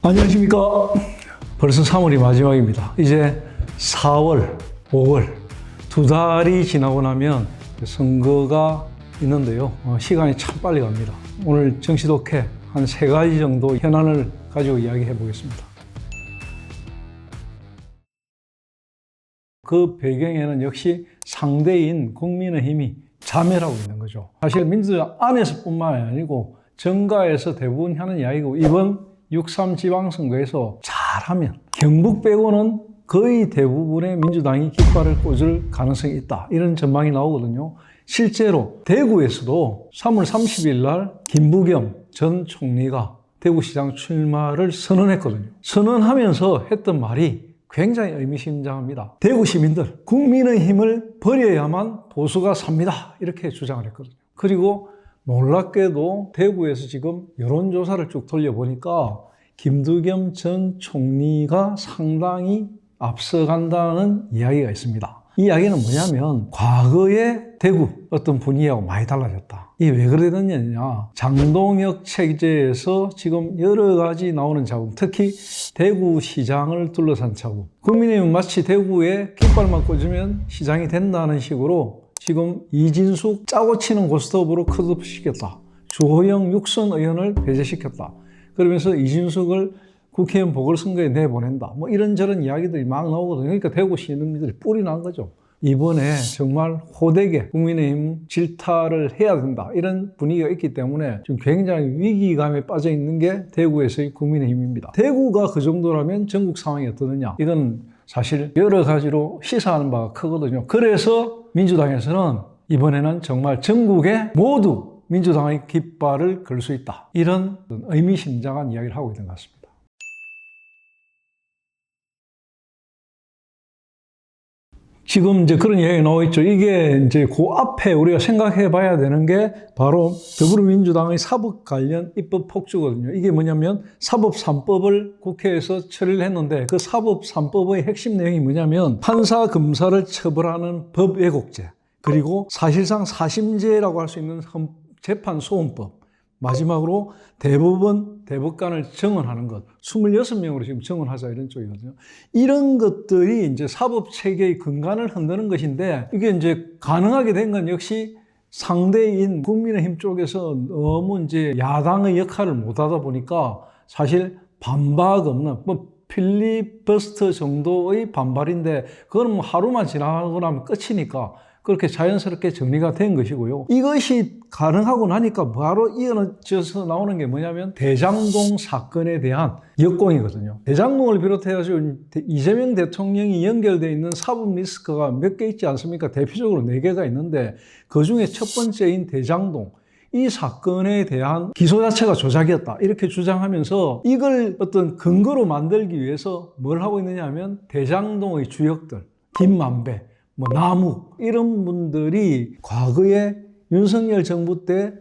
안녕하십니까. 벌써 3월이 마지막입니다. 이제 4월, 5월 두 달이 지나고 나면 선거가 있는데요. 시간이 참 빨리 갑니다. 오늘 정치독해 한 3가지 정도 현안을 가지고 이야기해 보겠습니다. 그 배경에는 역시 상대인 국민의힘이 자멸하고 있는 거죠. 사실 민주당 안에서뿐만 아니고 정가에서 대부분 하는 이야기고, 이번 6.3 지방선거에서 잘하면 경북 빼고는 거의 대부분의 민주당이 깃발을 꽂을 가능성이 있다, 이런 전망이 나오거든요. 실제로 대구에서도 3월 30일 날 김부겸 전 총리가 대구시장 출마를 선언했거든요. 선언하면서 했던 말이 굉장히 의미심장합니다. 대구 시민들, 국민의힘을 버려야만 보수가 삽니다, 이렇게 주장을 했거든요. 그리고 놀랍게도 대구에서 지금 여론조사를 쭉 돌려보니까 김부겸 전 총리가 상당히 앞서간다는 이야기가 있습니다. 이 이야기는 뭐냐면 과거의 대구 어떤 분위기하고 많이 달라졌다. 이게 왜 그래 됐느냐. 장동혁 체제에서 지금 여러 가지 나오는 잡음, 특히 대구시장을 둘러싼 잡음. 국민의힘은 마치 대구에 깃발만 꽂으면 시장이 된다는 식으로 지금 이진숙 짜고 치는 고스톱으로 컷오프시켰다. 주호영 육선 의원을 배제시켰다. 그러면서 이진숙을 국회의원 보궐선거에 내보낸다. 뭐 이런저런 이야기들이 막 나오거든요. 그러니까 대구 시민들이 뿔이 난 거죠. 이번에 정말 호되게 국민의힘 질타를 해야 된다, 이런 분위기가 있기 때문에 지금 굉장히 위기감에 빠져 있는 게 대구에서의 국민의힘입니다. 대구가 그 정도라면 전국 상황이 어떠느냐, 이건 사실 여러 가지로 시사하는 바가 크거든요. 그래서 민주당에서는 이번에는 정말 전국에 모두 민주당의 깃발을 걸 수 있다, 이런 의미심장한 이야기를 하고 있는 것 같습니다. 지금 이제 그런 이야기가 나와 있죠. 이게 이제 그 앞에 우리가 생각해 봐야 되는 게 바로 더불어민주당의 사법 관련 입법 폭주거든요. 이게 뭐냐면 사법 3법을 국회에서 처리를 했는데, 그 사법 3법의 핵심 내용이 뭐냐면 판사, 검사를 처벌하는 법 왜곡죄, 그리고 사실상 사심죄라고 할 수 있는 재판소원법, 마지막으로 대법원, 대법관을 정원하는 것, 26명으로 지금 정원하자, 이런 쪽이거든요. 이런 것들이 이제 사법체계의 근간을 흔드는 것인데, 이게 이제 가능하게 된 건 역시 상대인 국민의힘 쪽에서 너무 이제 야당의 역할을 못하다 보니까 사실 반박 없는, 뭐 필리버스터 정도의 반발인데, 그건 뭐 하루만 지나고 나면 끝이니까 그렇게 자연스럽게 정리가 된 것이고요. 이것이 가능하고 나니까 바로 이어져서 나오는 게 뭐냐면 대장동 사건에 대한 역공이거든요. 대장동을 비롯해가지고 이재명 대통령이 연결되어 있는 사법 리스크가 몇 개 있지 않습니까? 대표적으로 4개가 있는데, 그 중에 첫 번째인 대장동, 이 사건에 대한 기소 자체가 조작이었다, 이렇게 주장하면서 이걸 어떤 근거로 만들기 위해서 뭘 하고 있느냐 하면 대장동의 주역들, 김만배, 뭐 남욱, 이런 분들이 과거에 윤석열 정부 때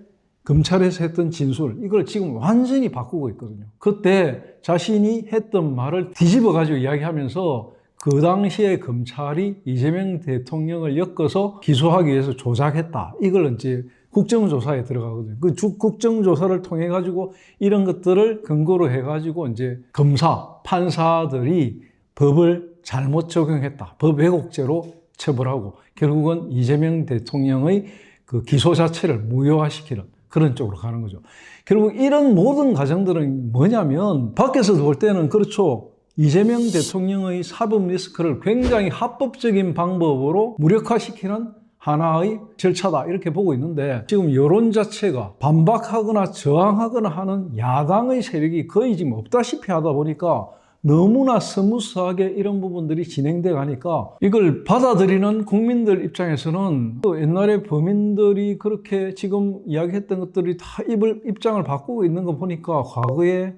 검찰에서 했던 진술, 이걸 지금 완전히 바꾸고 있거든요. 그때 자신이 했던 말을 뒤집어 가지고 이야기하면서 그 당시에 검찰이 이재명 대통령을 엮어서 기소하기 위해서 조작했다, 이걸 이제 국정조사에 들어가거든요. 그 국정조사를 통해 가지고 이런 것들을 근거로 해 가지고 이제 검사, 판사들이 법을 잘못 적용했다, 법 왜곡죄로 처벌하고 결국은 이재명 대통령의 그 기소 자체를 무효화시키는 그런 쪽으로 가는 거죠. 결국 이런 모든 과정들은 뭐냐면, 밖에서 볼 때는 그렇죠, 이재명 대통령의 사법 리스크를 굉장히 합법적인 방법으로 무력화시키는 하나의 절차다, 이렇게 보고 있는데, 지금 여론 자체가 반박하거나 저항하거나 하는 야당의 세력이 거의 지금 없다시피 하다 보니까 너무나 스무스하게 이런 부분들이 진행돼 가니까 이걸 받아들이는 국민들 입장에서는 또 옛날에 범인들이 그렇게 지금 이야기했던 것들이 다 입장을 바꾸고 있는 거 보니까 과거에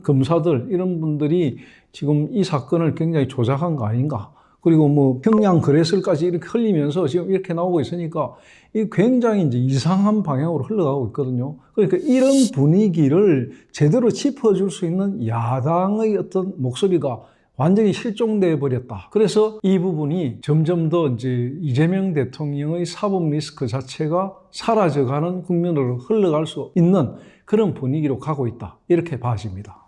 검사들, 이런 분들이 지금 이 사건을 굉장히 조작한 거 아닌가, 그리고 뭐 평양 거래설까지 이렇게 흘리면서 지금 이렇게 나오고 있으니까 이 굉장히 이제 이상한 방향으로 흘러가고 있거든요. 그러니까 이런 분위기를 제대로 짚어줄 수 있는 야당의 어떤 목소리가 완전히 실종돼 버렸다. 그래서 이 부분이 점점 더 이제 이재명 대통령의 사법 리스크 자체가 사라져가는 국면으로 흘러갈 수 있는 그런 분위기로 가고 있다, 이렇게 봐집니다.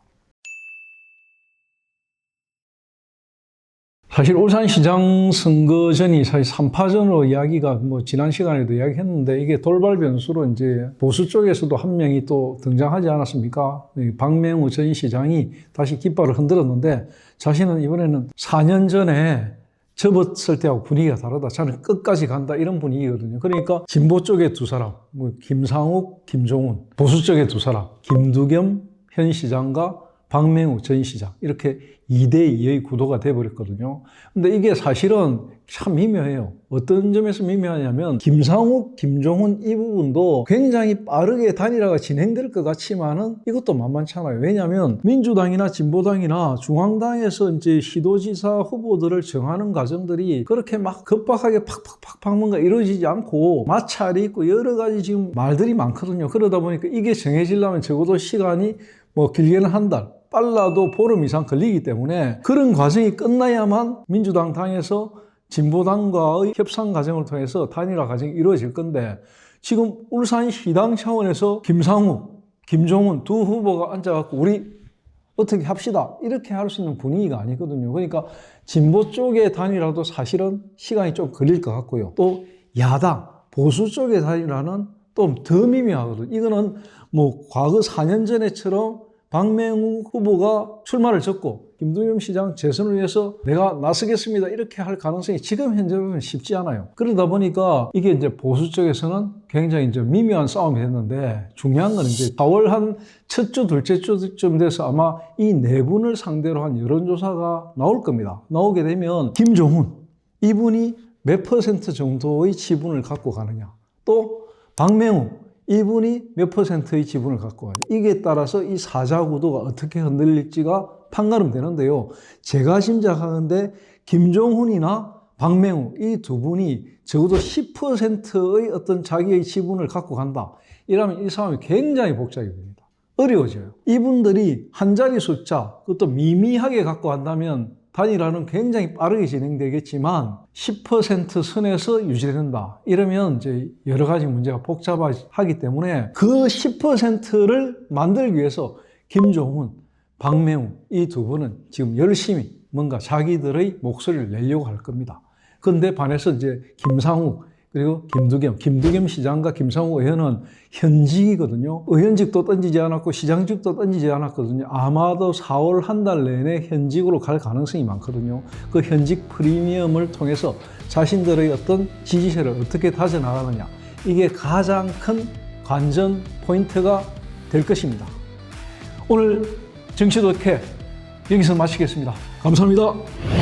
사실 울산시장 선거전이 사실 3파전으로 이야기가 지난 시간에도 이야기했는데 이게 돌발 변수로 이제 보수 쪽에서도 한 명이 또 등장하지 않았습니까? 박맹우 전 시장이 다시 깃발을 흔들었는데 자신은 이번에는 4년 전에 접었을 때하고 분위기가 다르다. 저는 끝까지 간다. 이런 분위기거든요. 그러니까 진보 쪽에 두 사람, 김상욱, 김종훈, 보수 쪽에 두 사람, 김두겸 현 시장과 박맹우 전 시장 이렇게 2대2의 구도가 돼버렸거든요. 근데 이게 사실은 참 미묘해요. 어떤 점에서 미묘하냐면 김상욱, 김종훈 이 부분도 굉장히 빠르게 단일화가 진행될 것 같지만은 이것도 만만찮아요. 왜냐하면 민주당이나 진보당이나 중앙당에서 이제 시도지사 후보들을 정하는 과정들이 그렇게 막 급박하게 팍팍팍팍 뭔가 이루어지지 않고 마찰이 있고 여러 가지 지금 말들이 많거든요. 그러다 보니까 이게 정해지려면 적어도 시간이 길게는 한 달, 빨라도 보름 이상 걸리기 때문에 그런 과정이 끝나야만 민주당 당에서 진보당과의 협상 과정을 통해서 단일화 과정이 이루어질 건데 지금 울산시당 차원에서 김상욱, 김종훈 두 후보가 앉아갖고 우리 어떻게 합시다 이렇게 할 수 있는 분위기가 아니거든요. 그러니까 진보 쪽의 단일화도 사실은 시간이 좀 걸릴 것 같고요. 또 야당, 보수 쪽의 단일화는 또 더 미묘하거든요. 이거는 과거 4년 전에처럼 박맹우 후보가 출마를 졌고 김두겸 시장 재선을 위해서 내가 나서겠습니다 이렇게 할 가능성이 지금 현재 보면 쉽지 않아요. 그러다 보니까 이게 이제 보수 쪽에서는 굉장히 이제 미묘한 싸움이 됐는데 중요한 건 이제 4월 한 첫 주, 둘째 주쯤 돼서 아마 이 네 분을 상대로 한 여론조사가 나올 겁니다. 나오게 되면 김종훈 이분이 몇 % 정도의 지분을 갖고 가느냐, 또 박맹우 이분이 몇 %의 지분을 갖고 가요. 이게 따라서 이 사자구도가 어떻게 흔들릴지가 판가름되는데요. 제가 짐작하는데 김종훈이나 박맹우 이 두 분이 적어도 10%의 어떤 자기의 지분을 갖고 간다. 이러면 이 상황이 굉장히 복잡해 보입니다. 어려워져요. 이분들이 한 자리 숫자, 그것도 미미하게 갖고 간다면 단일화는 굉장히 빠르게 진행되겠지만 10% 선에서 유지된다. 이러면 이제 여러 가지 문제가 복잡하기 때문에 그 10%를 만들기 위해서 김종훈, 박맹우 이 두 분은 지금 열심히 뭔가 자기들의 목소리를 내려고 할 겁니다. 그런데 반해서 이제 김상욱 그리고 김두겸 시장과 김상욱 의원은 현직이거든요. 의원직도 던지지 않았고 시장직도 던지지 않았거든요. 아마도 4월 한 달 내내 현직으로 갈 가능성이 많거든요. 그 현직 프리미엄을 통해서 자신들의 어떤 지지세를 어떻게 다져나가느냐. 이게 가장 큰 관전 포인트가 될 것입니다. 오늘 정치도캐 여기서 마치겠습니다. 감사합니다.